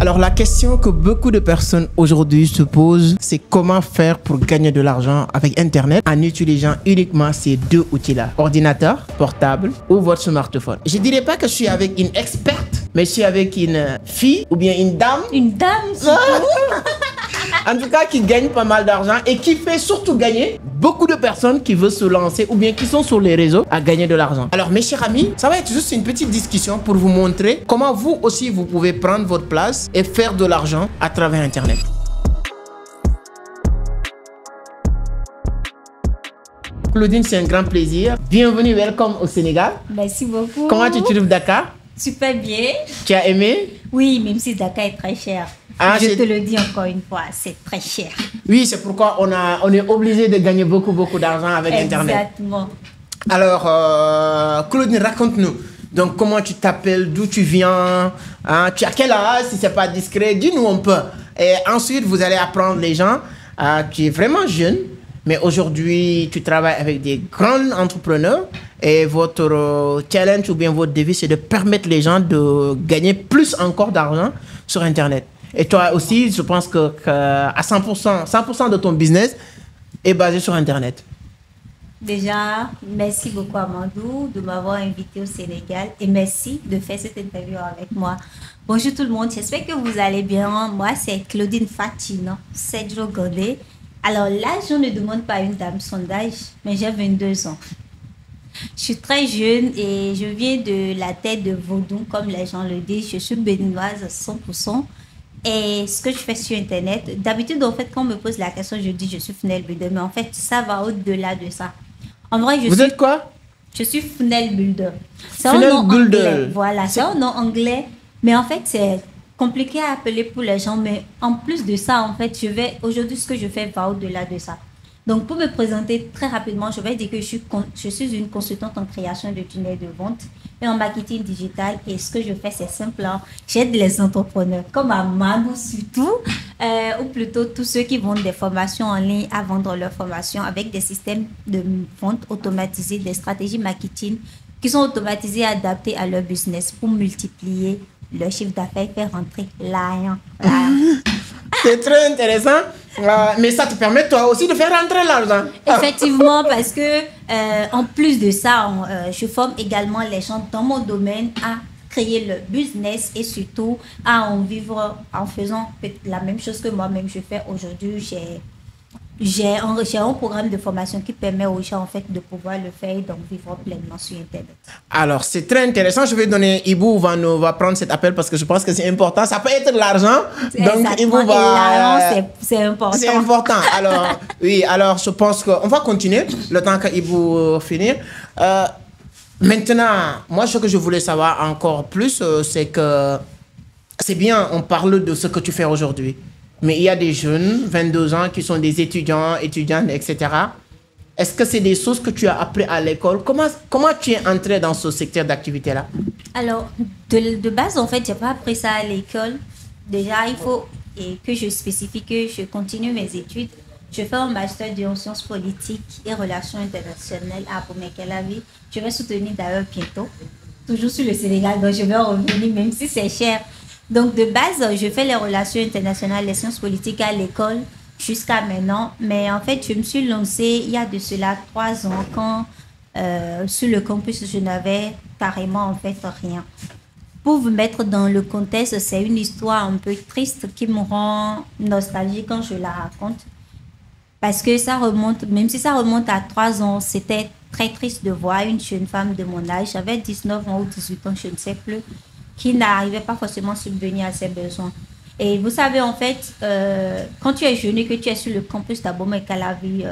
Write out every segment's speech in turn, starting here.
Alors la question que beaucoup de personnes aujourd'hui se posent, c'est comment faire pour gagner de l'argent avec Internet en utilisant uniquement ces deux outils-là, ordinateur, portable ou votre smartphone. Je ne dirais pas que je suis avec une experte, mais je suis avec une fille ou bien une dame. Une dame, En tout cas, qui gagne pas mal d'argent et qui fait surtout gagner beaucoup de personnes qui veulent se lancer ou bien qui sont sur les réseaux à gagner de l'argent. Alors mes chers amis, ça va être juste une petite discussion pour vous montrer comment vous aussi vous pouvez prendre votre place et faire de l'argent à travers Internet. Claudine, c'est un grand plaisir. Bienvenue, welcome au Sénégal. Merci beaucoup. Comment tu trouves Dakar? Super bien. Tu as aimé? Oui, même si Dakar est très cher. Ah, je te le dis encore une fois, c'est très cher. Oui, c'est pourquoi on est obligé de gagner beaucoup d'argent avec Internet. Exactement. Alors, Claudine, raconte-nous. Donc, comment tu t'appelles, d'où tu viens, hein, tu as quel âge, si c'est pas discret, dis-nous un peu. Et ensuite, vous allez apprendre les gens. Tu es vraiment jeune, mais aujourd'hui, tu travailles avec des grands entrepreneurs. Et votre challenge ou bien votre défi, c'est de permettre les gens de gagner plus encore d'argent sur Internet. Et toi aussi, je pense que à 100% de ton business est basé sur Internet. Déjà, merci beaucoup Amadou de m'avoir invité au Sénégal et merci de faire cette interview avec moi. Bonjour tout le monde, j'espère que vous allez bien. Moi, c'est Claudine Fatino, Cedro Godé. Alors l'âge, on ne demande pas à une dame son âge, mais j'ai 22 ans. Je suis très jeune et je viens de la tête de Vaudou, comme les gens le disent. Je suis béninoise à 100%. Et ce que je fais sur Internet, d'habitude, en fait, quand on me pose la question, je dis je suis funnel builder. Mais en fait, ça va au-delà de ça. En vrai, Vous êtes quoi? Je suis funnel builder. C'est un Funnel nom builder. anglais. Voilà, c'est un nom anglais. Mais en fait, c'est compliqué à appeler pour les gens. Mais en plus de ça, en fait, aujourd'hui, ce que je fais va au-delà de ça. Donc, pour me présenter très rapidement, je vais dire que je suis une consultante en création de tunnels de vente et en marketing digital. Et ce que je fais, c'est simple. J'aide les entrepreneurs, comme Amadou surtout, ou plutôt tous ceux qui vendent des formations en ligne à vendre leurs formations avec des systèmes de vente automatisés, des stratégies marketing qui sont automatisées et adaptées à leur business pour multiplier leur chiffre d'affaires et faire rentrer l'argent. C'est très intéressant, mais ça te permet toi aussi de faire rentrer l'argent. Effectivement, parce que en plus de ça, je forme également les gens dans mon domaine à créer le business et surtout à en vivre en faisant la même chose que moi-même je fais aujourd'hui. J'ai un programme de formation qui permet aux gens en fait de pouvoir le faire et d'en vivre pleinement sur Internet. Alors, c'est très intéressant. Je vais donner Ibou va prendre cet appel parce que je pense que c'est important. Ça peut être de l'argent. Donc, Ibou va... C'est important. C'est important. Alors, oui, alors je pense qu'on va continuer le temps que Ibou finit. Maintenant, moi, ce que je voulais savoir encore plus, c'est que c'est bien, on parle de ce que tu fais aujourd'hui. Mais il y a des jeunes, 22 ans, qui sont des étudiantes, etc. Est-ce que c'est des choses que tu as appris à l'école? Comment tu es entré dans ce secteur d'activité-là? Alors, de base, en fait, je n'ai pas appris ça à l'école. Déjà, il faut que je spécifie que je continue mes études. Je fais un master en sciences politiques et relations internationales à Abomey-Calavi. Je vais soutenir d'ailleurs bientôt. Toujours sur le Sénégal, donc je vais revenir, même si c'est cher. Donc, de base, je fais les relations internationales, les sciences politiques à l'école jusqu'à maintenant. Mais en fait, je me suis lancée il y a de cela 3 ans quand sur le campus, je n'avais carrément en fait rien. Pour vous mettre dans le contexte, c'est une histoire un peu triste qui me rend nostalgique quand je la raconte. Parce que ça remonte, même si ça remonte à 3 ans, c'était très triste de voir une jeune femme de mon âge, j'avais 19 ans ou 18 ans, je ne sais plus, qui n'arrivait pas forcément à subvenir à ses besoins. Et vous savez, en fait, quand tu es jeune et que tu es sur le campus d'Abomey-Calavi,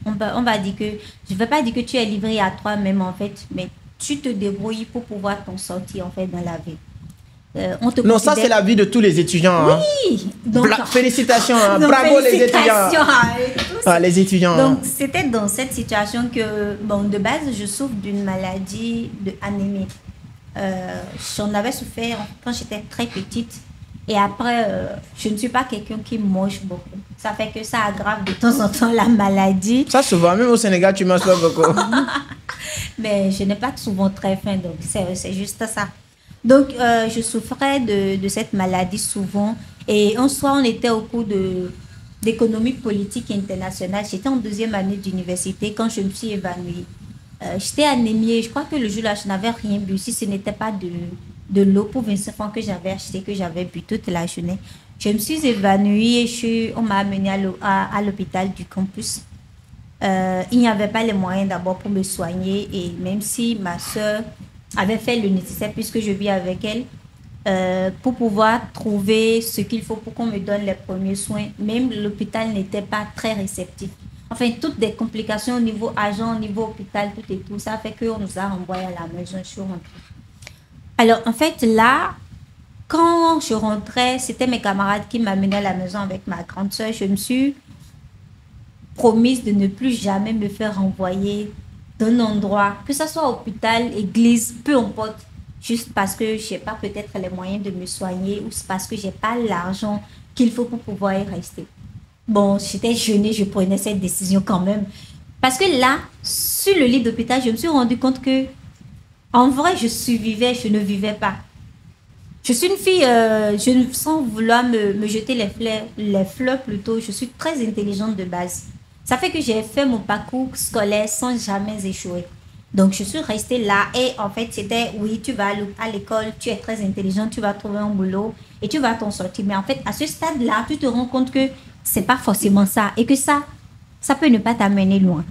on va dire que, je ne vais pas dire que tu es livré à toi-même, en fait, mais tu te débrouilles pour pouvoir t'en sortir, en fait, dans la vie. Non, ça, c'est la vie de tous les étudiants. Oui. Donc, félicitations. Bravo, les étudiants. Les étudiants. Donc, c'était dans cette situation que, bon, de base, je souffre d'une maladie d'anémie. J'en avais souffert quand j'étais très petite. Et après, je ne suis pas quelqu'un qui mange beaucoup. Ça fait que ça aggrave de temps en temps la maladie. Ça souvent, même au Sénégal, tu manges pas beaucoup. Mais je n'ai pas souvent très faim, donc c'est juste ça. Donc, je souffrais de cette maladie souvent. Et un soir, on était au cours d'économie politique internationale. J'étais en deuxième année d'université quand je me suis évanouie. J'étais anémiée. Je crois que le jour-là, je n'avais rien bu. Si ce n'était pas de l'eau pour 25 francs que j'avais acheté, que j'avais bu toute la journée. Je me suis évanouie et on m'a amenée à l'hôpital du campus. Il n'y avait pas les moyens d'abord pour me soigner. Et même si ma soeur avait fait le nécessaire puisque je vis avec elle, pour pouvoir trouver ce qu'il faut pour qu'on me donne les premiers soins, même l'hôpital n'était pas très réceptif. Enfin, toutes des complications au niveau agent, au niveau hôpital, tout et tout, ça fait qu'on nous a renvoyés à la maison. Je suis rentrée. Alors, en fait, là, quand je rentrais, c'était mes camarades qui m'amenaient à la maison avec ma grande soeur. Je me suis promise de ne plus jamais me faire renvoyer d'un endroit, que ce soit hôpital, église, peu importe, juste parce que je n'ai pas peut-être les moyens de me soigner ou parce que je n'ai pas l'argent qu'il faut pour pouvoir y rester. Bon, j'étais jeune et je prenais cette décision quand même. Parce que là, sur le lit d'hôpital, je me suis rendu compte que, en vrai, je survivais, je ne vivais pas. Je suis une fille, sans vouloir me jeter les fleurs plutôt, je suis très intelligente de base. Ça fait que j'ai fait mon parcours scolaire sans jamais échouer. Donc, je suis restée là et en fait, c'était, oui, tu vas à l'école, tu es très intelligente, tu vas trouver un boulot et tu vas t'en sortir. Mais en fait, à ce stade-là, tu te rends compte que c'est pas forcément ça et que ça peut ne pas t'amener loin.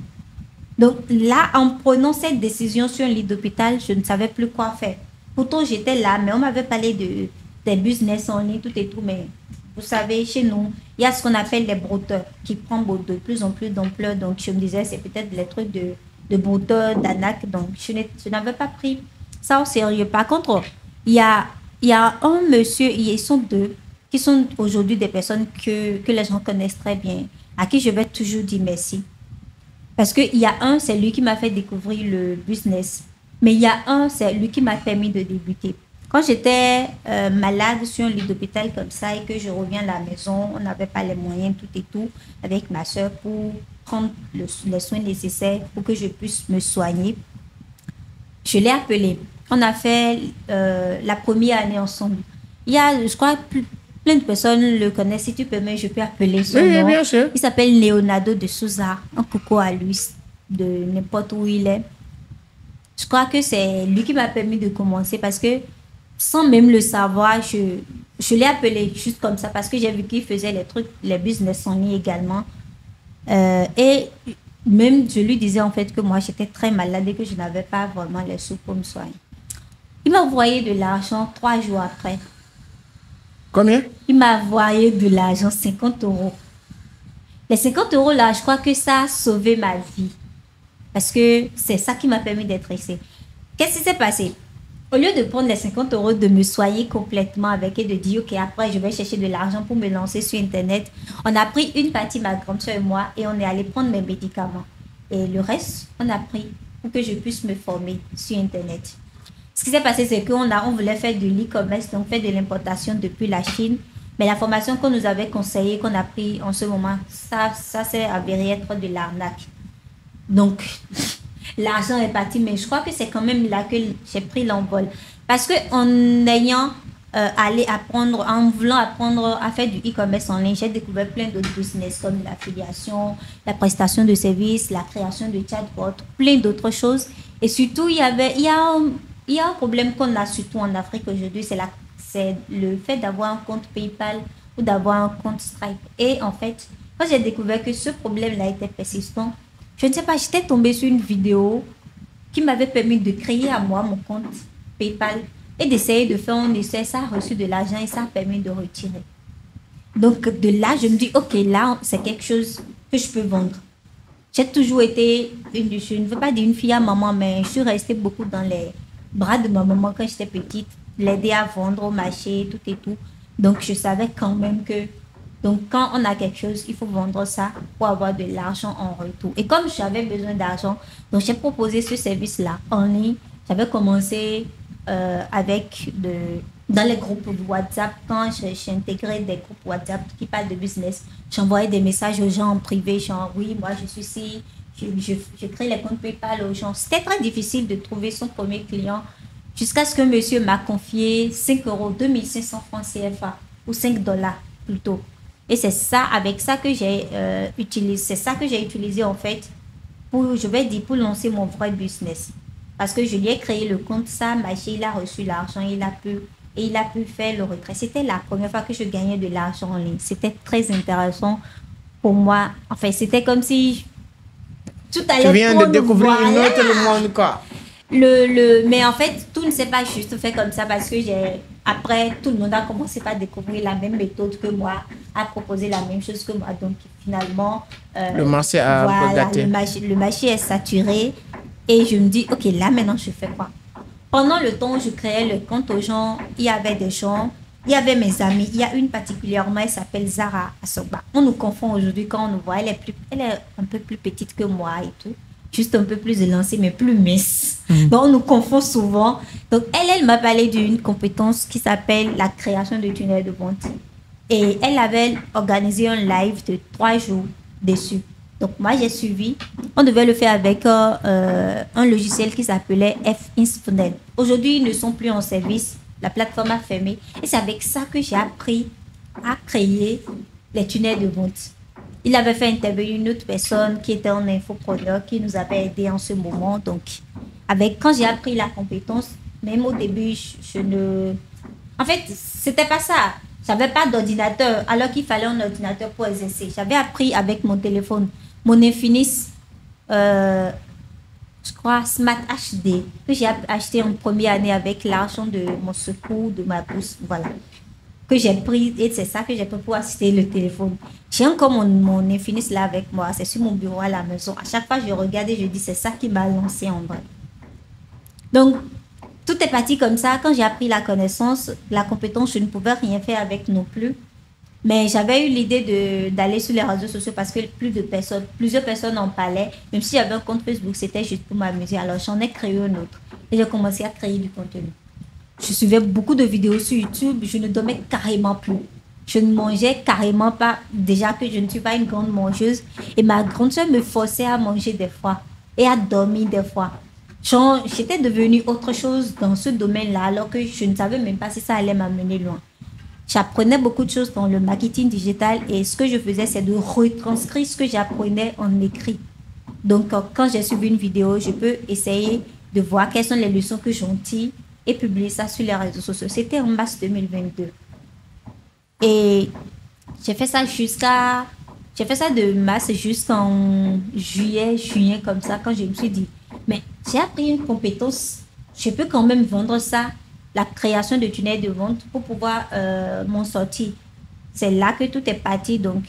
Donc là, en prenant cette décision sur un lit d'hôpital, je ne savais plus quoi faire. Pourtant, j'étais là, mais on m'avait parlé des business en ligne, tout et tout. Mais vous savez, chez nous, il y a ce qu'on appelle les brouteurs qui prennent de plus en plus d'ampleur. Donc, je me disais, c'est peut-être les trucs de brouteurs, d'anac. Donc, je n'avais pas pris ça au sérieux. Par contre, il y a un monsieur, ils sont deux, qui sont aujourd'hui des personnes que les gens connaissent très bien, à qui je vais toujours dire merci. Parce qu'il y a un, c'est lui qui m'a fait découvrir le business. Mais il y a un, c'est lui qui m'a permis de débuter. Quand j'étais malade sur un lit d'hôpital comme ça et que je reviens à la maison, on n'avait pas les moyens, tout et tout, avec ma soeur pour prendre les soins nécessaires pour que je puisse me soigner. Je l'ai appelé. On a fait la première année ensemble. Il y a, je crois, plein de personnes le connaissent. Si tu permets, je peux appeler son nom. Bien sûr. Il s'appelle Leonardo de Souza. Un coucou à lui, de n'importe où il est. Je crois que c'est lui qui m'a permis de commencer parce que, sans même le savoir, je l'ai appelé juste comme ça parce que j'ai vu qu'il faisait les trucs, les business en ligne également. Et même, je lui disais en fait que moi, j'étais très malade et que je n'avais pas vraiment les sous pour me soigner. Il m'a envoyé de l'argent 3 jours après. Combien? Il m'a envoyé de l'argent, 50 €. Les 50 € là, je crois que ça a sauvé ma vie. Parce que c'est ça qui m'a permis d'être ici. Qu'est-ce qui s'est passé? Au lieu de prendre les 50 €, de me soigner complètement avec et de dire, OK, après, je vais chercher de l'argent pour me lancer sur Internet, on a pris une partie, ma grande soeur et moi, et on est allé prendre mes médicaments. Et le reste, on a pris pour que je puisse me former sur Internet. Ce qui s'est passé, c'est qu'on voulait faire de l'e-commerce, donc faire de l'importation depuis la Chine. Mais la formation qu'on nous avait conseillée, qu'on a pris en ce moment, ça s'est avéré être de l'arnaque. Donc, l'argent est parti, mais je crois que c'est quand même là que j'ai pris l'envol. Parce qu'en ayant en voulant apprendre à faire du e-commerce en ligne, j'ai découvert plein d'autres business comme l'affiliation, la prestation de services, la création de chatbots, plein d'autres choses. Et surtout, il y a un problème qu'on a surtout en Afrique aujourd'hui, c'est le fait d'avoir un compte PayPal ou d'avoir un compte Stripe. Et en fait, quand j'ai découvert que ce problème-là était persistant, je ne sais pas, j'étais tombée sur une vidéo qui m'avait permis de créer à moi mon compte PayPal et d'essayer de faire un essai. Ça a reçu de l'argent et ça a permis de retirer. Donc de là, je me dis, OK, là, c'est quelque chose que je peux vendre. J'ai toujours été, je ne veux pas dire une fille à maman, mais je suis restée beaucoup dans les bras de ma maman quand j'étais petite, l'aider à vendre au marché, tout et tout. Donc je savais quand même que quand on a quelque chose, il faut vendre ça pour avoir de l'argent en retour. Et comme j'avais besoin d'argent, donc j'ai proposé ce service-là en ligne. J'avais commencé dans les groupes WhatsApp. Quand j'ai intégré des groupes WhatsApp qui parlent de business, j'envoyais des messages aux gens en privé, genre oui, moi je suis ici, je crée les comptes PayPal aux gens. C'était très difficile de trouver son premier client. Jusqu'à ce que monsieur m'a confié 5 euros, 2500 francs CFA, ou 5 dollars plutôt. Et c'est ça, avec ça que j'ai utilisé, c'est ça que j'ai utilisé en fait, pour, je vais dire, pour lancer mon vrai business. Parce que je lui ai créé le compte, ça a marché, il a reçu l'argent, il a pu faire le retrait. C'était la première fois que je gagnais de l'argent en ligne. C'était très intéressant pour moi. Enfin, c'était comme si tout allait Tu viens de découvrir voilà. une autre monde, quoi. Mais en fait, tout ne s'est pas juste fait comme ça parce que après, tout le monde a commencé par découvrir la même méthode que moi, a proposé la même chose que moi. Donc, finalement, le marché a un peu gâté. Le marché est saturé. Et je me dis, OK, là, maintenant, je fais quoi? Pendant le temps où je créais le compte aux gens, il y avait des gens, il y avait mes amis. Il y a une particulièrement, elle s'appelle Zara Asoba. On nous confond aujourd'hui quand on nous voit. Elle est un peu plus petite que moi et tout. Juste un peu plus élancée, mais plus mince. Donc, on nous confond souvent. Donc, elle m'a parlé d'une compétence qui s'appelle la création de tunnels de vente. Et elle avait organisé un live de 3 jours dessus. Donc, moi, j'ai suivi. On devait le faire avec un logiciel qui s'appelait F-Infunnel. Aujourd'hui, ils ne sont plus en service. La plateforme a fermé. Et c'est avec ça que j'ai appris à créer les tunnels de vente. Il avait fait intervenir une autre personne qui était en infopreneur, qui nous avait aidé en ce moment. Donc, quand j'ai appris la compétence, même au début, je ne... En fait, c'était pas ça. J'avais pas d'ordinateur, alors qu'il fallait un ordinateur pour exercer. J'avais appris avec mon téléphone, mon Infinis, je crois, Smart HD, que j'ai acheté en première année avec l'argent de mon secours, de ma bourse, voilà. Que j'ai pris, et c'est ça que j'ai pris pour acheter le téléphone. J'ai encore mon Infinis là avec moi, c'est sur mon bureau à la maison. À chaque fois, je regarde et je dis, c'est ça qui m'a lancé en vrai. Donc, tout est parti comme ça. Quand j'ai appris la connaissance, la compétence, je ne pouvais rien faire avec non plus. Mais j'avais eu l'idée d'aller sur les réseaux sociaux parce que plusieurs personnes en parlaient. Même si j'avais un compte Facebook, c'était juste pour m'amuser. Alors, j'en ai créé un autre. Et j'ai commencé à créer du contenu. Je suivais beaucoup de vidéos sur YouTube. Je ne dormais carrément plus. Je ne mangeais carrément pas. Déjà que je ne suis pas une grande mangeuse. Et ma grande soeur me forçait à manger des fois. Et à dormir des fois. J'étais devenue autre chose dans ce domaine-là, alors que je ne savais même pas si ça allait m'amener loin. J'apprenais beaucoup de choses dans le marketing digital et ce que je faisais, c'est de retranscrire ce que j'apprenais en écrit. Donc, quand j'ai suivi une vidéo, je peux essayer de voir quelles sont les leçons que j'en tire et publier ça sur les réseaux sociaux. C'était en mars 2022. Et j'ai fait ça de mars jusqu'en juillet, juin, comme ça, quand je me suis dit, mais j'ai appris une compétence, je peux quand même vendre ça, la création de tunnels de vente pour pouvoir m'en sortir. C'est là que tout est parti. Donc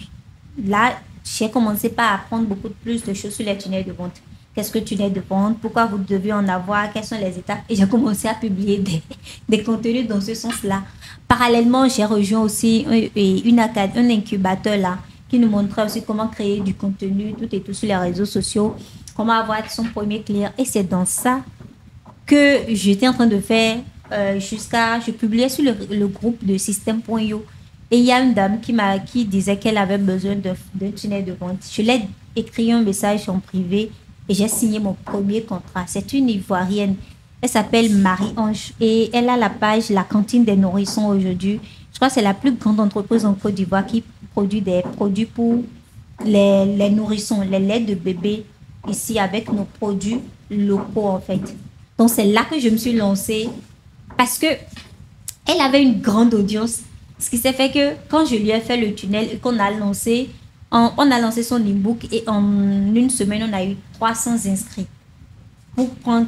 là, j'ai commencé par apprendre beaucoup plus de choses sur les tunnels de vente. Qu'est-ce que tunnel de vente? Pourquoi vous devez en avoir? Quelles sont les étapes? Et j'ai commencé à publier des contenus dans ce sens-là. Parallèlement, j'ai rejoint aussi un incubateur là, qui nous montrait aussi comment créer du contenu, tout et tout sur les réseaux sociaux, comment avoir son premier client. Et c'est dans ça que j'étais en train de faire je publiais sur le groupe de Système.io. Et il y a une dame qui disait qu'elle avait besoin d'un tunnel de vente. Je l'ai écrit un message en privé et j'ai signé mon premier contrat. C'est une Ivoirienne. Elle s'appelle Marie-Ange et elle a la page La Cantine des Nourrissons aujourd'hui. Je crois que c'est la plus grande entreprise en Côte d'Ivoire qui produit des produits pour les nourrissons, les laits de bébé ici avec nos produits locaux en fait. Donc c'est là que je me suis lancée parce que elle avait une grande audience. Ce qui s'est fait que quand je lui ai fait le tunnel et qu'on a lancé, on a lancé son e-book et en une semaine, on a eu 300 inscrits. Pour prendre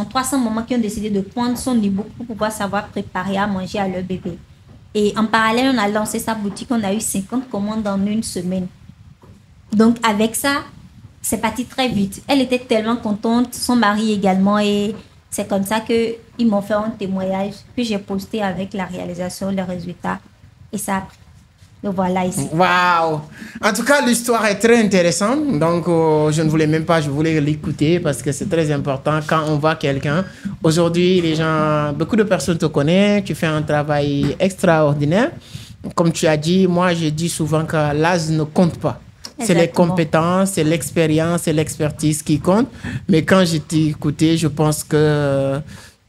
300 mamans qui ont décidé de prendre son e-book pour pouvoir savoir préparer à manger à leur bébé. Et en parallèle, on a lancé sa boutique, on a eu 50 commandes en une semaine. Donc avec ça, c'est parti très vite. Elle était tellement contente, son mari également, et c'est comme ça qu'ils m'ont fait un témoignage que j'ai posté avec la réalisation, les résultats. Et ça a pris. Donc voilà ici. Waouh! En tout cas, l'histoire est très intéressante. Donc, je ne voulais même pas, je voulais l'écouter parce que c'est très important quand on voit quelqu'un. Aujourd'hui, beaucoup de personnes te connaissent. Tu fais un travail extraordinaire. Comme tu as dit, moi, je dis souvent que l'âge ne compte pas. C'est les compétences, c'est l'expérience, c'est l'expertise qui compte. Mais quand je t'ai écouté, je pense que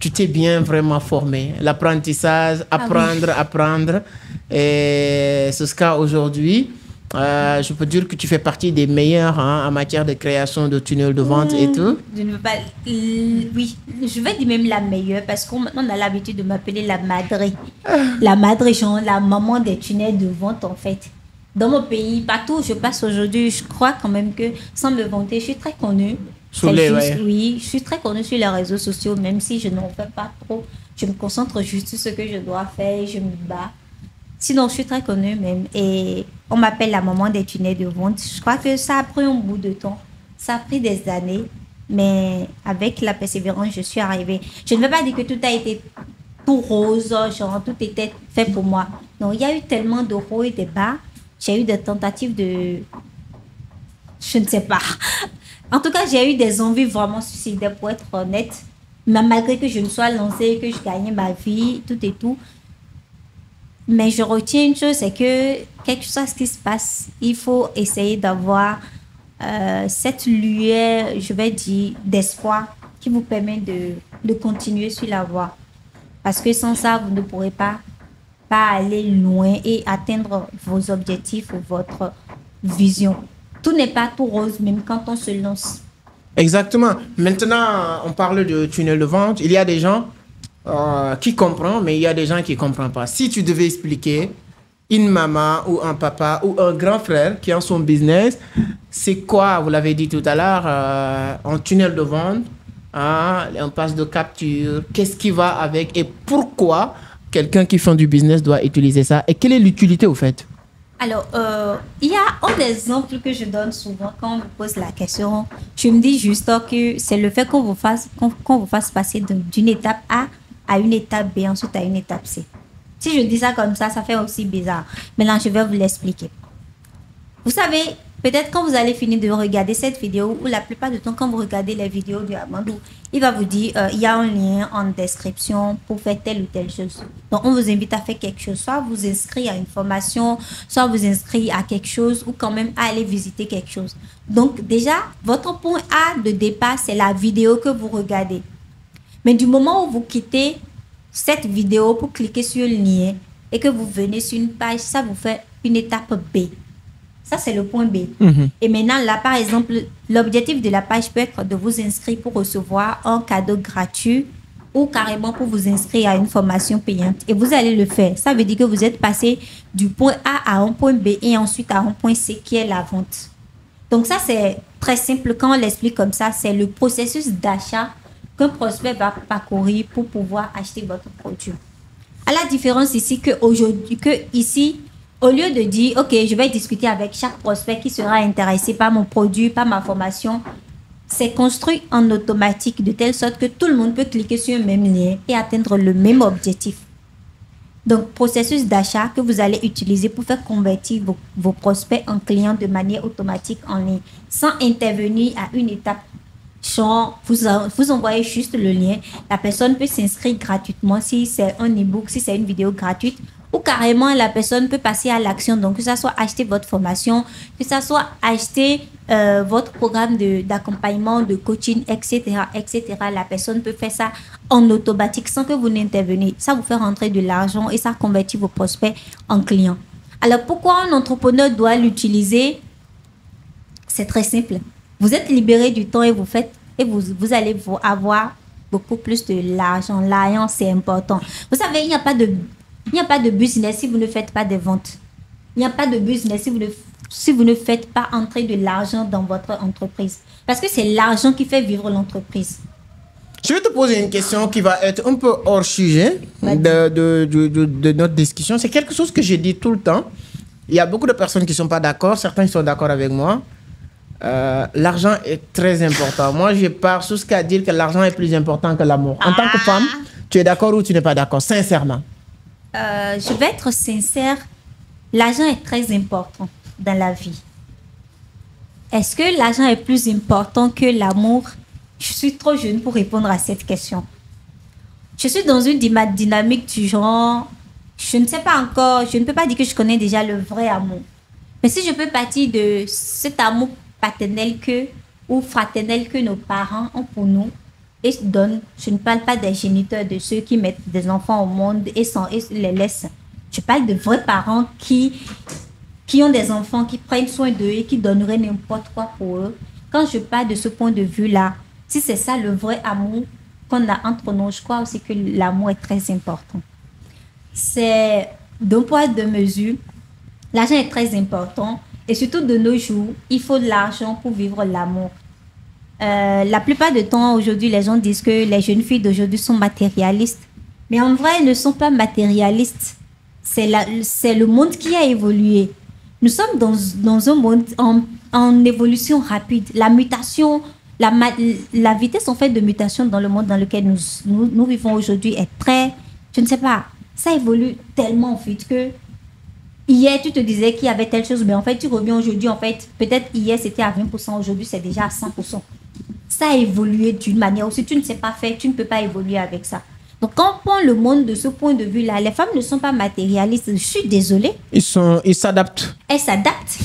tu t'es bien vraiment formé. L'apprentissage, apprendre. Et c'est ce cas aujourd'hui. Je peux dire que tu fais partie des meilleurs en matière de création de tunnels de vente et tout. Je ne veux pas. Oui, je vais dire même la meilleure parce qu'on maintenant on a l'habitude de m'appeler la madre. La madre, genre la maman des tunnels de vente en fait. Dans mon pays, partout où je passe aujourd'hui, je crois quand même que, sans me vanter, je suis très connue. Oui, je suis très connue sur les réseaux sociaux, même si je n'en fais pas trop. Je me concentre juste sur ce que je dois faire et je me bats. Sinon, je suis très connue même. Et on m'appelle la maman des tunnels de vente. Je crois que ça a pris un bout de temps. Ça a pris des années. Mais avec la persévérance, je suis arrivée. Je ne veux pas dire que tout a été tout rose, genre tout était fait pour moi. Non, il y a eu tellement de hauts et de bas. J'ai eu des tentatives de... Je ne sais pas. En tout cas, j'ai eu des envies vraiment suicidaires pour être honnête. Mais malgré que je me sois lancée, que je gagnais ma vie, tout et tout. Mais je retiens une chose, c'est que quelque chose qui se passe, il faut essayer d'avoir cette lueur, je vais dire, d'espoir qui vous permet de continuer sur la voie. Parce que sans ça, vous ne pourrez pas aller loin et atteindre vos objectifs ou votre vision. Tout n'est pas tout rose, même quand on se lance. Exactement. Maintenant, on parle de tunnel de vente. Il y a des gens qui comprennent, mais il y a des gens qui ne comprennent pas. Si tu devais expliquer une maman ou un papa ou un grand frère qui a son business, c'est quoi, vous l'avez dit tout à l'heure, un tunnel de vente, un passe de capture, qu'est-ce qui va avec et pourquoi quelqu'un qui fait du business doit utiliser ça et quelle est l'utilité au fait? Alors, il y a un exemple que je donne souvent quand on me pose la question. Je me dis juste que c'est le fait qu'on vous fasse passer d'une étape A à une étape B, ensuite à une étape C. Si je dis ça comme ça fait aussi bizarre. Maintenant, je vais vous l'expliquer. Vous savez, peut-être quand vous allez finir de regarder cette vidéo, ou la plupart du temps quand vous regardez les vidéos de Amadou, il va vous dire, il y a un lien en description pour faire telle ou telle chose. Donc, on vous invite à faire quelque chose, soit vous inscrire à une formation, soit vous inscrire à quelque chose, ou quand même à aller visiter quelque chose. Donc, déjà, votre point A de départ, c'est la vidéo que vous regardez. Mais du moment où vous quittez cette vidéo pour cliquer sur le lien et que vous venez sur une page, ça vous fait une étape B. Ça, c'est le point B. Et maintenant, là, par exemple, l'objectif de la page peut être de vous inscrire pour recevoir un cadeau gratuit ou carrément pour vous inscrire à une formation payante. Et vous allez le faire. Ça veut dire que vous êtes passé du point A à un point B et ensuite à un point C qui est la vente. Donc ça, c'est très simple. Quand on l'explique comme ça, c'est le processus d'achat qu'un prospect va parcourir pour pouvoir acheter votre produit. À la différence ici ici, au lieu de dire, OK, je vais discuter avec chaque prospect qui sera intéressé par mon produit, par ma formation, c'est construit en automatique de telle sorte que tout le monde peut cliquer sur le même lien et atteindre le même objectif. Donc, processus d'achat que vous allez utiliser pour faire convertir vos prospects en clients de manière automatique en ligne, sans intervenir à une étape. Genre, vous envoyez juste le lien, la personne peut s'inscrire gratuitement si c'est un e-book, si c'est une vidéo gratuite, ou carrément la personne peut passer à l'action. Donc, que ça soit acheter votre formation, que ça soit acheter votre programme d'accompagnement, de coaching, etc., etc. La personne peut faire ça en automatique sans que vous n'interveniez. Ça vous fait rentrer de l'argent et ça convertit vos prospects en clients. Alors, pourquoi un entrepreneur doit l'utiliser? C'est très simple. Vous êtes libéré du temps et vous allez avoir beaucoup plus de l'argent. L'argent, c'est important. Vous savez, il n'y a pas de business si vous ne faites pas de ventes. Il n'y a pas de business si vous ne faites pas entrer de l'argent dans votre entreprise. Parce que c'est l'argent qui fait vivre l'entreprise. Je vais te poser une question qui va être un peu hors sujet de notre discussion. C'est quelque chose que j'ai dit tout le temps. Il y a beaucoup de personnes qui ne sont pas d'accord. Certains sont d'accord avec moi. L'argent est très important. Moi, je pars jusqu'à dire que l'argent est plus important que l'amour. En tant que femme, tu es d'accord ou tu n'es pas d'accord? Sincèrement. Je vais être sincère. L'argent est très important dans la vie. Est-ce que l'argent est plus important que l'amour? Je suis trop jeune pour répondre à cette question. Je suis dans une dynamique du genre, je ne sais pas encore, je ne peux pas dire que je connais déjà le vrai amour. Mais si je peux partir de cet amour paternel ou fraternel que nos parents ont pour nous, et donnent. Je ne parle pas des géniteurs, de ceux qui mettent des enfants au monde et les laissent. Je parle de vrais parents qui ont des enfants, qui prennent soin d'eux et qui donneraient n'importe quoi pour eux. Quand je parle de ce point de vue-là, si c'est ça le vrai amour qu'on a entre nous, je crois aussi que l'amour est très important. C'est d'un poids de mesure. L'argent est très important. Et surtout de nos jours, il faut de l'argent pour vivre l'amour. La plupart du temps, aujourd'hui, les gens disent que les jeunes filles d'aujourd'hui sont matérialistes. Mais en vrai, elles ne sont pas matérialistes. C'est le monde qui a évolué. Nous sommes dans un monde en évolution rapide. La mutation, la vitesse en fait de mutation dans le monde dans lequel nous vivons aujourd'hui est très... Je ne sais pas, ça évolue tellement vite que hier, tu te disais qu'il y avait telle chose, mais en fait, tu reviens aujourd'hui, en fait, peut-être hier, c'était à 20%, aujourd'hui, c'est déjà à 100%. Ça a évolué d'une manière où si tu ne sais pas faire, tu ne peux pas évoluer avec ça. Donc, quand on prend le monde de ce point de vue-là, les femmes ne sont pas matérialistes. Je suis désolée. Ils s'adaptent. Elles s'adaptent.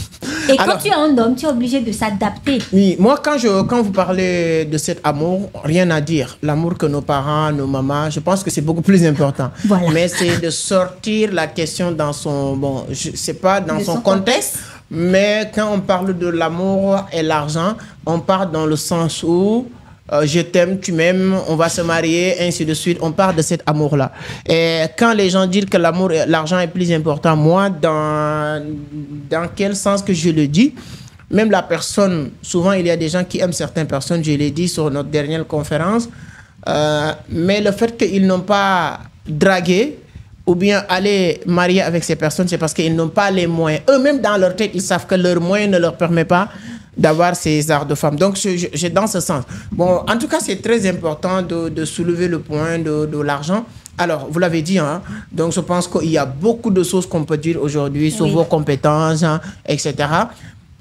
Et alors, quand tu es un homme, tu es obligé de s'adapter. Oui, moi, quand vous parlez de cet amour, rien à dire. L'amour que nos parents, nos mamans, je pense que c'est beaucoup plus important. Voilà. Mais c'est de sortir la question dans son... Bon, je sais pas, dans son contexte. Mais quand on parle de l'amour et l'argent, on part dans le sens où... je t'aime, tu m'aimes, on va se marier, ainsi de suite. On part de cet amour-là. Et quand les gens disent que l'amour, l'argent est plus important, moi, dans quel sens que je le dis? Même la personne, souvent il y a des gens qui aiment certaines personnes, je l'ai dit sur notre dernière conférence, mais le fait qu'ils n'ont pas dragué ou bien aller marier avec ces personnes, c'est parce qu'ils n'ont pas les moyens. Eux-mêmes, dans leur tête, ils savent que leurs moyens ne leur permettent pas d'avoir ces arts de femme. Donc, j'ai dans ce sens. Bon, en tout cas, c'est très important de soulever le point de l'argent. Alors, vous l'avez dit, hein, donc je pense qu'il y a beaucoup de choses qu'on peut dire aujourd'hui sur vos compétences, hein, etc.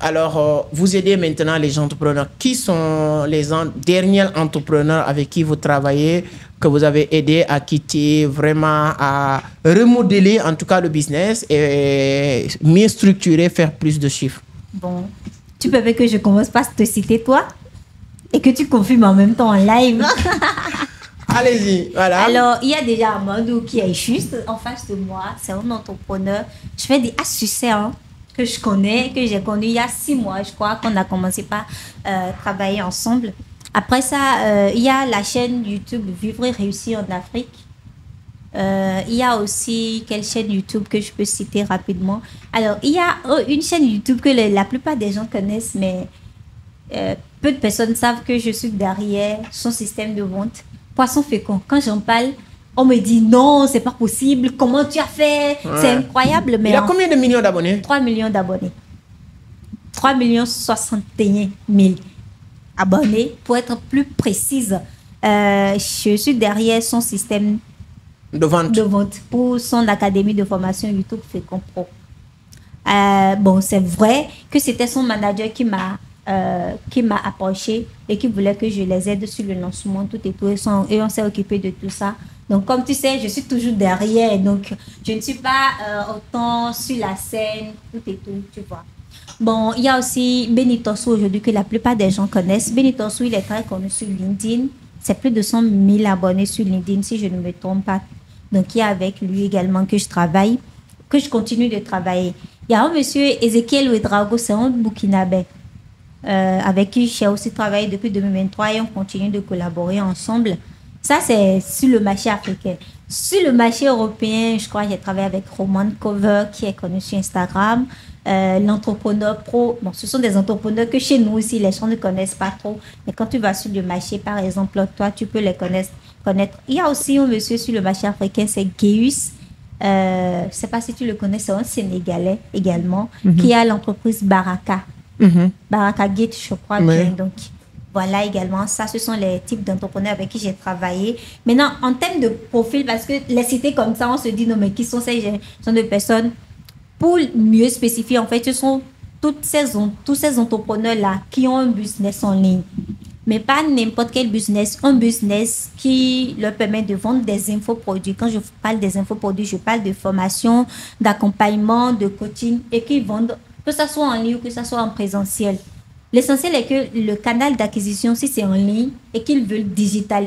Alors, vous aidez maintenant les entrepreneurs. Qui sont les derniers entrepreneurs avec qui vous travaillez, que vous avez aidé à quitter, vraiment à remodeler en tout cas le business et mieux structurer, faire plus de chiffres? Bon, tu peux que je commence par te citer toi et que tu confirmes en même temps en live. Allez-y, voilà. Alors, il y a déjà Amadou qui est juste en face de moi. C'est un entrepreneur. Je vais dire Assucé, que je connais, que j'ai connu il y a 6 mois, je crois, qu'on a commencé par travailler ensemble. Après ça, il y a la chaîne YouTube Vivre et Réussir en Afrique. Il y a aussi quelle chaîne YouTube que je peux citer rapidement. Alors, il y a une chaîne YouTube que la plupart des gens connaissent, mais peu de personnes savent que je suis derrière son système de vente. Poisson fécond. Quand j'en parle, on me dit non, c'est pas possible. Comment tu as fait? C'est incroyable. Mais il a combien de millions d'abonnés? 3 millions d'abonnés. 3 61 000 abonnés. Pour être plus précise, je suis derrière son système de vente pour son académie de formation YouTube Fécond Pro. Bon, c'est vrai que c'était son manager qui m'a approché et qui voulait que je les aide sur le lancement, tout et tout. Et on s'est occupé de tout ça. Donc, comme tu sais, je suis toujours derrière. Donc, je ne suis pas autant sur la scène, tout et tout, tu vois. Bon, il y a aussi Benitosu aujourd'hui que la plupart des gens connaissent. Benitosu, il est très connu sur LinkedIn. C'est plus de 100 000 abonnés sur LinkedIn, si je ne me trompe pas. Donc, il y a avec lui également que je travaille, que je continue de travailler. Il y a un monsieur, Ezekiel Ouedraogo, c'est un Burkinabé, avec qui j'ai aussi travaillé depuis 2023 et on continue de collaborer ensemble. Ça, c'est sur le marché africain. Sur le marché européen, je crois que j'ai travaillé avec Roman Cover, qui est connu sur Instagram. L'entrepreneur pro, bon, ce sont des entrepreneurs que chez nous aussi, les gens ne connaissent pas trop. Mais quand tu vas sur le marché, par exemple, toi, tu peux les connaître. Il y a aussi un monsieur sur le marché africain, c'est Geus. Je ne sais pas si tu le connais, c'est un Sénégalais également, qui a l'entreprise Baraka. Baraka Gate, je crois bien. Donc, voilà également, ça, ce sont les types d'entrepreneurs avec qui j'ai travaillé. Maintenant, en termes de profil, parce que les cités comme ça, on se dit, non, mais qui sont ces sont des personnes? Pour mieux spécifier, en fait, ce sont tous ces entrepreneurs-là qui ont un business en ligne. Mais pas n'importe quel business, un business qui leur permet de vendre des infoproduits. Quand je parle des infoproduits, je parle de formation, d'accompagnement, de coaching et qui vendent, que ce soit en ligne ou que ce soit en présentiel. L'essentiel est que le canal d'acquisition, si c'est en ligne et qu'ils veulent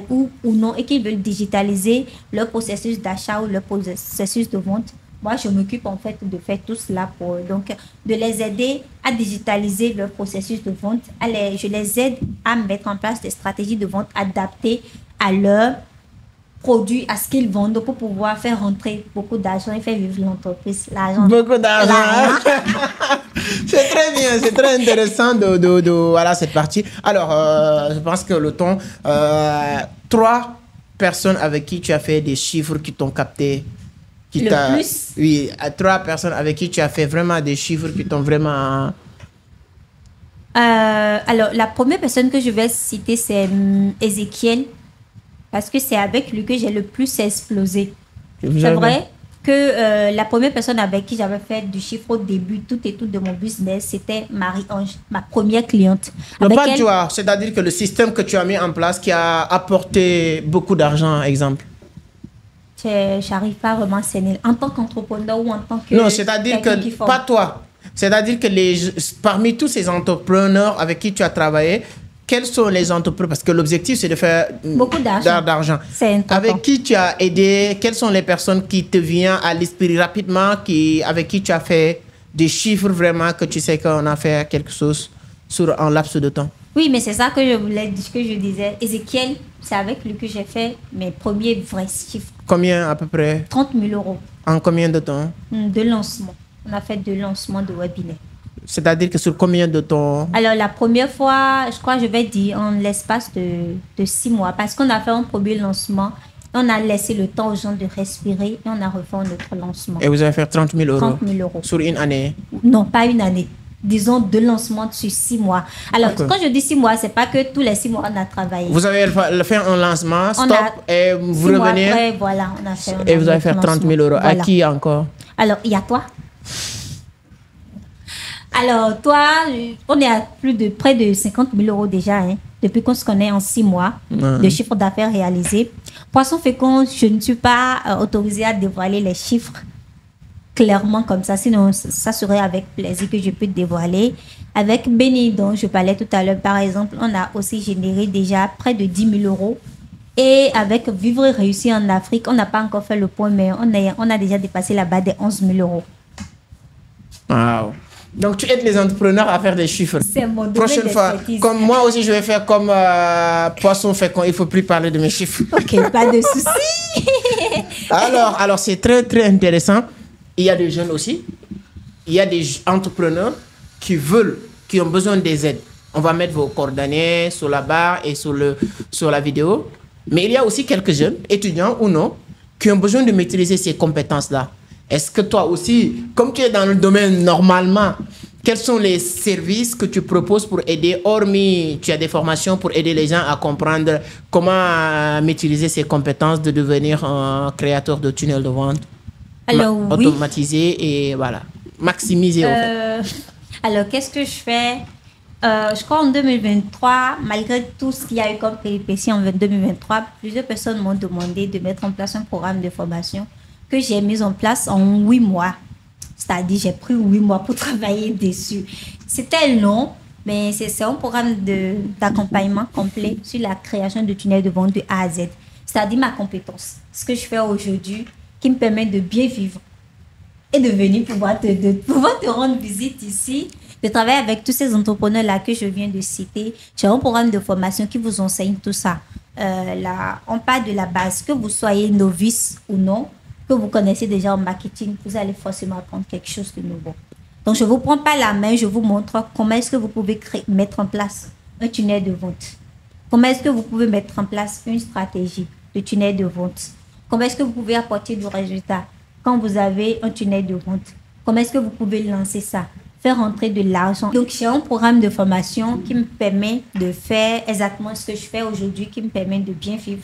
ou non, et qu'ils veulent digitaliser leur processus d'achat ou leur processus de vente, moi, je m'occupe en fait de faire tout cela pour eux. Donc, de les aider à digitaliser leur processus de vente. Je les aide à mettre en place des stratégies de vente adaptées à leurs produits, à ce qu'ils vendent pour pouvoir faire rentrer beaucoup d'argent et faire vivre l'entreprise. L'argent. Beaucoup d'argent. C'est très bien, c'est très intéressant voilà cette partie. Alors, je pense que le temps, 3 personnes avec qui tu as fait des chiffres qui t'ont capté. Le plus? Oui, 3 personnes avec qui tu as fait vraiment des chiffres qui t'ont vraiment... Alors, la première personne que je vais citer, c'est Ézéchiel, parce que c'est avec lui que j'ai le plus explosé. C'est vrai que la première personne avec qui j'avais fait du chiffre au début, tout de mon business, c'était Marie-Ange, ma première cliente. Non, pas toi, c'est-à-dire que le système que tu as mis en place qui a apporté beaucoup d'argent, exemple. J'arrive pas vraiment à cerner en tant qu'entrepreneur ou en tant que... Non, c'est-à-dire que, pas toi, c'est-à-dire que parmi tous ces entrepreneurs avec qui tu as travaillé, quels sont les entrepreneurs? Parce que l'objectif, c'est de faire beaucoup d'argent. Avec qui tu as aidé? Quelles sont les personnes qui te viennent à l'esprit rapidement, avec qui tu as fait des chiffres vraiment, que tu sais qu'on a fait quelque chose sur un laps de temps? Oui, mais c'est ça que je disais. Ézéchiel, c'est avec lui que j'ai fait mes premiers vrais chiffres. Combien à peu près? 30 000 euros. En combien de temps? De lancement. On a fait 2 lancements de webinaire. C'est-à-dire que sur combien de temps? Alors, la première fois, je crois, je vais dire en l'espace de 6 mois. Parce qu'on a fait un premier lancement, on a laissé le temps aux gens de respirer et on a refait notre lancement. Et vous avez fait 30 000 euros? 30 000 euros. Sur une année? Non, pas une année. Disons 2 lancements sur 6 mois. Alors, quand je dis 6 mois, c'est pas que tous les 6 mois, on a travaillé. Vous avez fait un lancement, et vous revenez. Après, voilà, on a fait et vous avez fait 30 000 euros. Voilà. À qui encore? Alors, il y a toi. Alors, toi, on est à près de 50 000 euros déjà, hein, depuis qu'on se connaît en 6 mois de chiffre d'affaires réalisé. Poisson fécond, je ne suis pas autorisée à dévoiler les chiffres clairement comme ça, sinon ça serait avec plaisir que je peux te dévoiler. Avec Béni, dont je parlais tout à l'heure, par exemple, on a aussi généré déjà près de 10 000 euros. Et avec Vivre et réussir en Afrique, on n'a pas encore fait le point, mais on a déjà dépassé la barre des 11 000 euros. Wow. Donc, tu aides les entrepreneurs à faire des chiffres. C'est mon domaine. Prochaine fois, comme moi aussi, je vais faire comme Poisson fécond. Il ne faut plus parler de mes chiffres. Ok, pas de souci. Alors c'est très, très intéressant. Il y a des jeunes aussi. Il y a des entrepreneurs qui ont besoin des aides. On va mettre vos coordonnées sur la barre et sur la vidéo. Mais il y a aussi quelques jeunes, étudiants ou non, qui ont besoin de maîtriser ces compétences-là. Est-ce que toi aussi, comme tu es dans le domaine normalement, quels sont les services que tu proposes pour aider, hormis tu as des formations pour aider les gens à comprendre comment maîtriser ces compétences de devenir un créateur de tunnels de vente? Alors, automatiser et voilà, maximiser en fait. Alors, qu'est-ce que je fais? Je crois en 2023, malgré tout ce qu'il y a eu comme péripéties en 2023, plusieurs personnes m'ont demandé de mettre en place un programme de formation que j'ai mis en place en 8 mois. C'est-à-dire, j'ai pris 8 mois pour travailler dessus. C'était long, mais c'est un programme d'accompagnement complet sur la création de tunnels de vente de A à Z. C'est-à-dire ma compétence, ce que je fais aujourd'hui, qui me permet de bien vivre et de venir pouvoir te rendre visite ici, de travailler avec tous ces entrepreneurs-là que je viens de citer. J'ai un programme de formation qui vous enseigne tout ça. Là, on part de la base, que vous soyez novice ou non, que vous connaissez déjà en marketing, vous allez forcément apprendre quelque chose de nouveau. Donc, je ne vous prends pas la main, je vous montre comment est-ce que vous pouvez mettre en place un tunnel de vente. Comment est-ce que vous pouvez mettre en place une stratégie de tunnel de vente. Comment est-ce que vous pouvez apporter du résultat quand vous avez un tunnel de vente? Comment est-ce que vous pouvez lancer ça? Faire rentrer de l'argent. Donc, j'ai un programme de formation qui me permet de faire exactement ce que je fais aujourd'hui, qui me permet de bien vivre.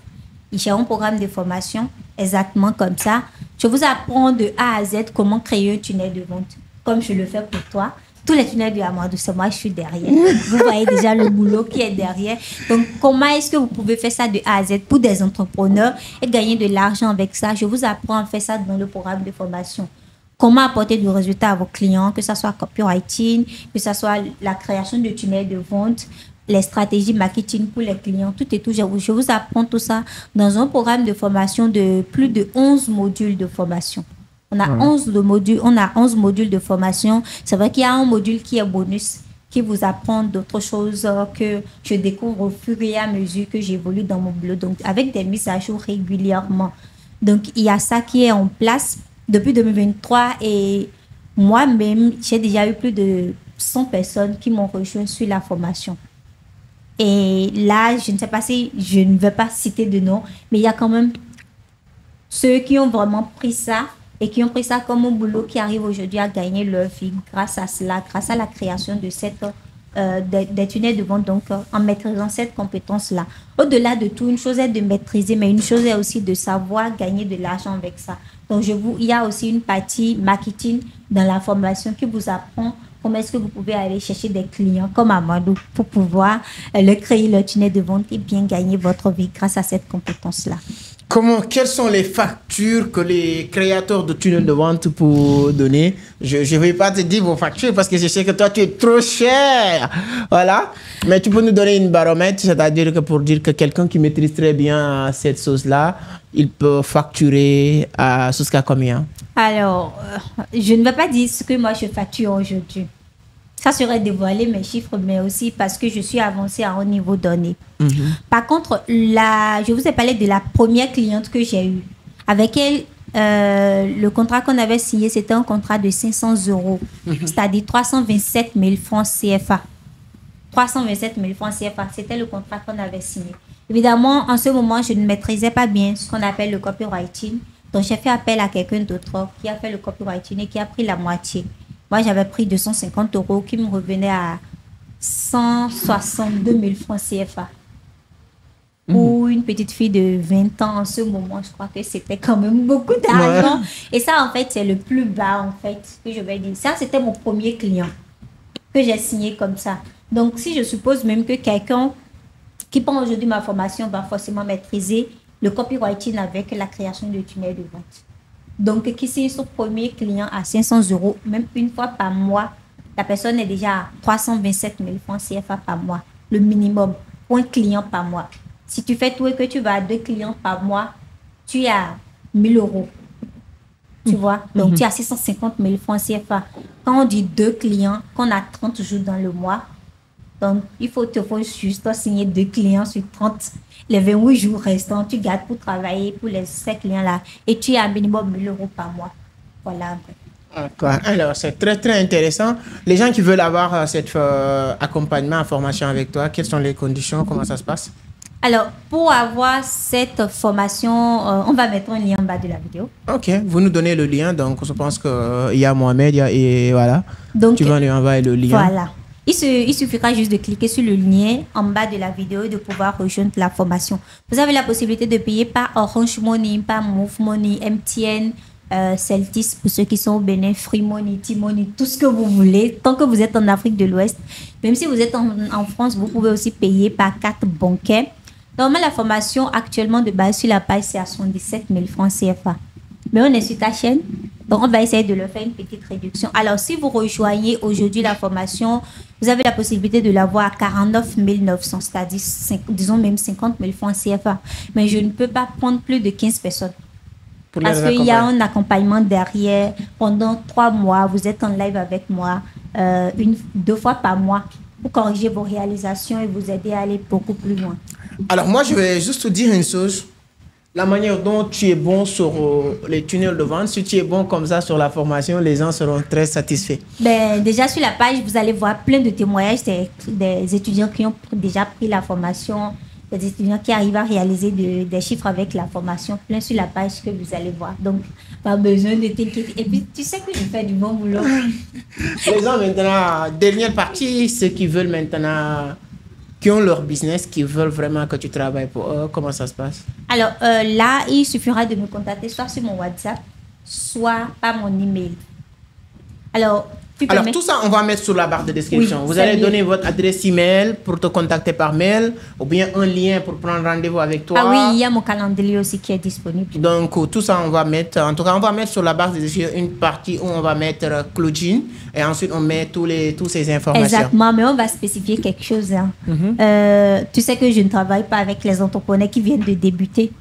J'ai un programme de formation exactement comme ça. Je vous apprends de A à Z comment créer un tunnel de vente, comme je le fais pour toi. Tous les tunnels de Amadou, c'est moi, je suis derrière. Vous voyez déjà le boulot qui est derrière. Donc, comment est-ce que vous pouvez faire ça de A à Z pour des entrepreneurs et gagner de l'argent avec ça? Je vous apprends à faire ça dans le programme de formation. comment apporter du résultat à vos clients, que ce soit copywriting, que ce soit la création de tunnels de vente, les stratégies marketing pour les clients, tout et tout. Je vous apprends tout ça dans un programme de formation de plus de 11 modules de formation. On a 11 modules de formation. C'est vrai qu'il y a un module qui est bonus, qui vous apprend d'autres choses que je découvre au fur et à mesure que j'évolue dans mon boulot. Donc, avec des mises à jour régulièrement. Donc, il y a ça qui est en place depuis 2023 et moi-même, j'ai déjà eu plus de 100 personnes qui m'ont rejoint sur la formation. Et là, je ne sais pas si je ne veux pas citer de nom, mais il y a quand même ceux qui ont vraiment pris ça et qui ont pris ça comme un boulot qui arrive aujourd'hui à gagner leur vie grâce à cela, grâce à la création de des tunnels de vente, donc en maîtrisant cette compétence-là. Au-delà de tout, une chose est de maîtriser, mais une chose est aussi de savoir gagner de l'argent avec ça. Donc, il y a aussi une partie marketing dans la formation qui vous apprend comment est-ce que vous pouvez aller chercher des clients comme Amadou pour pouvoir créer le tunnel de vente et bien gagner votre vie grâce à cette compétence-là. Quelles sont les factures que les créateurs de tunnels de vente pour donner? Je ne vais pas te dire vos factures parce que je sais que toi, tu es trop cher. Voilà. Mais tu peux nous donner une baromètre, c'est-à-dire que pour dire que quelqu'un qui maîtrise très bien cette chose-là, il peut facturer jusqu'à combien? Alors, je ne vais pas dire ce que moi je facture aujourd'hui. Ça serait dévoiler mes chiffres, mais aussi parce que je suis avancée à un niveau donné. Par contre, je vous ai parlé de la première cliente que j'ai eue. Avec elle, le contrat qu'on avait signé, c'était un contrat de 500 €, c'est-à-dire 327 000 francs CFA. 327 000 francs CFA, c'était le contrat qu'on avait signé. Évidemment, en ce moment, je ne maîtrisais pas bien ce qu'on appelle le copywriting. Donc, j'ai fait appel à quelqu'un d'autre qui a fait le copywriting et qui a pris la moitié. Moi, j'avais pris 250 € qui me revenait à 162 000 francs CFA. Pour une petite fille de 20 ans, en ce moment, je crois que c'était quand même beaucoup d'argent. Ouais. Et ça, en fait, c'est le plus bas, en fait, que je vais dire. Ça, c'était mon premier client que j'ai signé comme ça. Donc, si je suppose même que quelqu'un qui prend aujourd'hui ma formation va forcément maîtriser le copywriting avec la création de tunnels de vente. Donc, qui signe son premier client à 500 €, même une fois par mois, la personne est déjà à 327 000 francs CFA par mois, le minimum, pour un client par mois. Si tu fais tout et que tu vas à 2 clients par mois, tu es à 1 000 €. Tu vois? Donc, tu as 650 000 francs CFA. Quand on dit 2 clients, qu'on a 30 jours dans le mois, donc, il faut juste signer 2 clients sur 30. Les 28 jours restants, tu gardes pour travailler pour ces clients-là. Et tu as un minimum 1 000 € par mois. Voilà. D'accord. Alors, c'est très, très intéressant. Les gens qui veulent avoir cet accompagnement en formation avec toi, quelles sont les conditions? Comment ça se passe? Alors, pour avoir cette formation, on va mettre un lien en bas de la vidéo. Ok, vous nous donnez le lien. Donc, je pense qu'il y a Mohamed et voilà. Donc, tu vas lui envoyer le lien. Voilà. Il suffira juste de cliquer sur le lien en bas de la vidéo et de pouvoir rejoindre la formation. Vous avez la possibilité de payer par Orange Money, par Move Money, MTN, Celtis pour ceux qui sont au Bénin, Free Money, T-Money, tout ce que vous voulez. Tant que vous êtes en Afrique de l'Ouest, même si vous êtes en France, vous pouvez aussi payer par carte bancaire. Normalement, la formation actuellement de base sur la page, c'est à 77 000 francs CFA. Mais on est sur ta chaîne, donc on va essayer de leur faire une petite réduction. Alors, si vous rejoignez aujourd'hui la formation, vous avez la possibilité de l'avoir à 49 900, c'est-à-dire, disons même 50 000 francs CFA. Mais je ne peux pas prendre plus de 15 personnes. Parce qu'il y a un accompagnement derrière. Pendant 3 mois, vous êtes en live avec moi, 2 fois par mois, pour corriger vos réalisations et vous aider à aller beaucoup plus loin. Alors, moi, je vais juste te dire une chose. La manière dont tu es bon sur les tunnels de vente, si tu es bon comme ça sur la formation, les gens seront très satisfaits. Ben, déjà sur la page, vous allez voir plein de témoignages des étudiants qui ont déjà pris la formation, des étudiants qui arrivent à réaliser des chiffres avec la formation, plein sur la page que vous allez voir. Donc, pas besoin de t'inquiéter. Et puis, tu sais que je fais du bon boulot. Les gens maintenant, dernière partie, ceux qui veulent maintenant... qui ont leur business, qui veulent vraiment que tu travailles pour eux, comment ça se passe? Alors là, il suffira de me contacter soit sur mon WhatsApp, soit par mon email. Alors, Alors, tout ça, on va mettre sur la barre de description. Vous allez donner votre adresse email pour te contacter par mail ou bien un lien pour prendre rendez-vous avec toi. Ah oui, il y a mon calendrier aussi qui est disponible. Donc, tout ça, on va mettre, en tout cas, on va mettre sur la barre de description une partie où on va mettre Claudine et ensuite on met toutes ces informations. Exactement, mais on va spécifier quelque chose. Hein. Tu sais que je ne travaille pas avec les entrepreneurs qui viennent de débuter.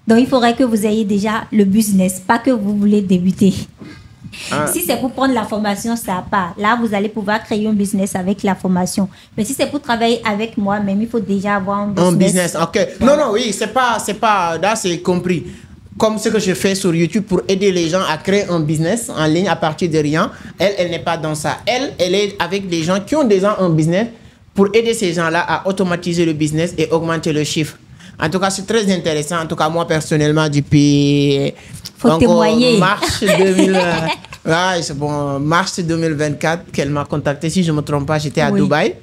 Donc, il faudrait que vous ayez déjà le business, pas que vous voulez débuter. Si c'est pour prendre la formation, ça part. Là, vous allez pouvoir créer un business avec la formation. Mais si c'est pour travailler avec moi-même, il faut déjà avoir un business. Un business, ok. Non, non, oui, c'est pas, là, c'est compris. Comme ce que je fais sur YouTube pour aider les gens à créer un business en ligne à partir de rien. Elle n'est pas dans ça. Elle est avec des gens qui ont déjà un business pour aider ces gens-là à automatiser le business et augmenter le chiffre. En tout cas, c'est très intéressant. En tout cas, moi, personnellement, depuis... Faut témoigner. Mars 2024 qu'elle m'a contacté. Si je ne me trompe pas, j'étais à Dubaï.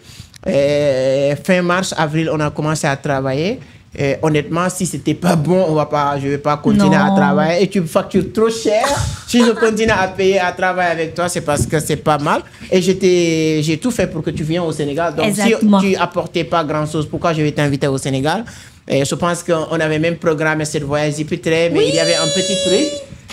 Et fin mars, avril, on a commencé à travailler. Et honnêtement, si c'était pas bon, je vais pas continuer à travailler. Et tu me factures trop cher. Si je continue à payer, à travailler avec toi, c'est parce que c'est pas mal. Et j'ai tout fait pour que tu viennes au Sénégal. Donc, exactement. Si tu apportais pas grand-chose, pourquoi je vais t'inviter au Sénégal? Et je pense qu'on avait même programmé ce voyage mais il y avait un petit truc.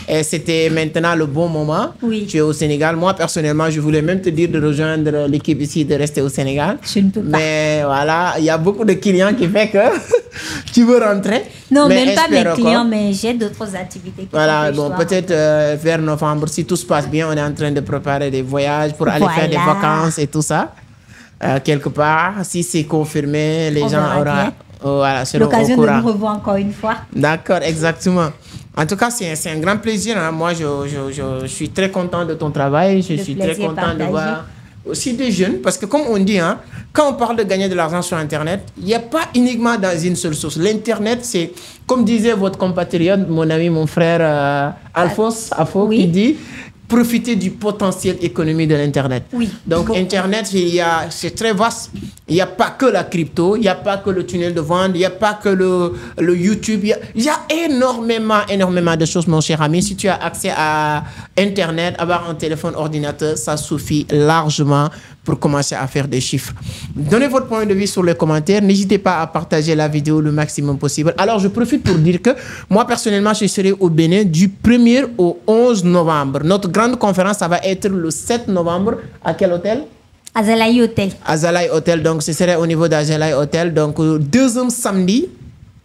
Et c'était maintenant le bon moment. Tu es au Sénégal. Moi, personnellement, je voulais même te dire de rejoindre l'équipe ici, de rester au Sénégal. Je ne peux pas. Mais voilà, il y a beaucoup de clients qui font que tu veux rentrer. Non, même pas mes clients, mais j'ai d'autres activités. Voilà, bon, peut-être vers novembre, si tout se passe bien, on est en train de préparer des voyages pour aller faire des vacances et tout ça. Quelque part, si c'est confirmé, les gens auront... Voilà, l'occasion de nous revoir encore une fois. D'accord, exactement. En tout cas, c'est un grand plaisir. Hein. Moi, je suis très content de ton travail. Je suis très content de voir aussi des jeunes. Parce que comme on dit, hein, quand on parle de gagner de l'argent sur Internet, il n'y a pas uniquement dans une seule source. L'Internet, c'est, comme disait votre compatriote, mon ami, mon frère Alphonse Afo, qui dit... profiter du potentiel économique de l'Internet. Donc, Internet, c'est très vaste. Il n'y a pas que la crypto, il n'y a pas que le tunnel de vente, il n'y a pas que le YouTube. Il y a énormément de choses, mon cher ami. Si tu as accès à Internet, avoir un téléphone, ordinateur, ça suffit largement pour commencer à faire des chiffres. Donnez votre point de vue sur les commentaires. N'hésitez pas à partager la vidéo le maximum possible. Alors, je profite pour dire que moi, personnellement, je serai au Bénin du 1er au 11 novembre. Notre grande conférence, ça va être le 7 novembre. À quel hôtel? Azalai Hotel. Azalai Hotel. Donc, ce serait au niveau d'Azalai Hotel. Donc, deuxième samedi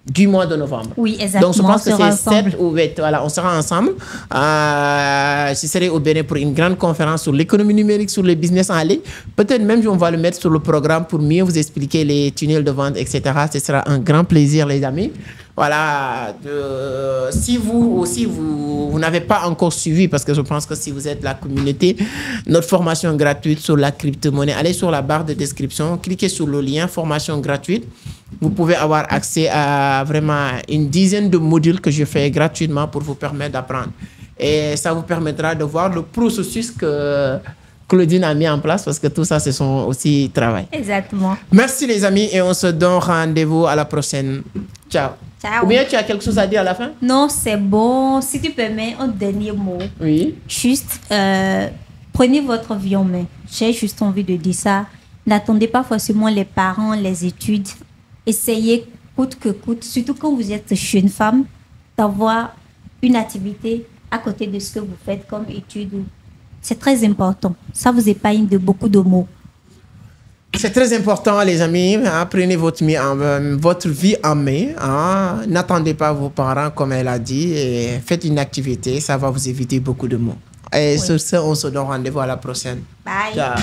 du mois de novembre. Oui, exactement. Donc, je pense que c'est 7 ou 8. Voilà, on sera ensemble. Je serai au Bénin pour une grande conférence sur l'économie numérique, sur les business en ligne. Peut-être même on va le mettre sur le programme pour mieux vous expliquer les tunnels de vente, etc. Ce sera un grand plaisir, les amis. Voilà. Si vous aussi, vous n'avez pas encore suivi, parce que je pense que si vous êtes la communauté, notre formation gratuite sur la crypto-monnaie, allez sur la barre de description, cliquez sur le lien formation gratuite. Vous pouvez avoir accès à vraiment une dizaine de modules que je fais gratuitement pour vous permettre d'apprendre. Et ça vous permettra de voir le processus que Claudine a mis en place, parce que tout ça, c'est son aussi travail. Exactement. Merci les amis et on se donne rendez-vous à la prochaine. Ciao. Ciao. Ou bien tu as quelque chose à dire à la fin? Non, c'est bon. Si tu permets, un dernier mot. Oui. Juste, prenez votre vie en main. J'ai juste envie de dire ça. N'attendez pas forcément les parents, les études. Essayez coûte que coûte, surtout quand vous êtes jeune femme, d'avoir une activité à côté de ce que vous faites comme études. C'est très important. Ça vous épargne de beaucoup de maux. C'est très important, les amis. Hein, prenez votre vie en main. Hein. N'attendez pas vos parents, comme elle a dit. Et faites une activité. Ça va vous éviter beaucoup de maux. Et sur ce, on se donne rendez-vous à la prochaine. Bye. Ciao.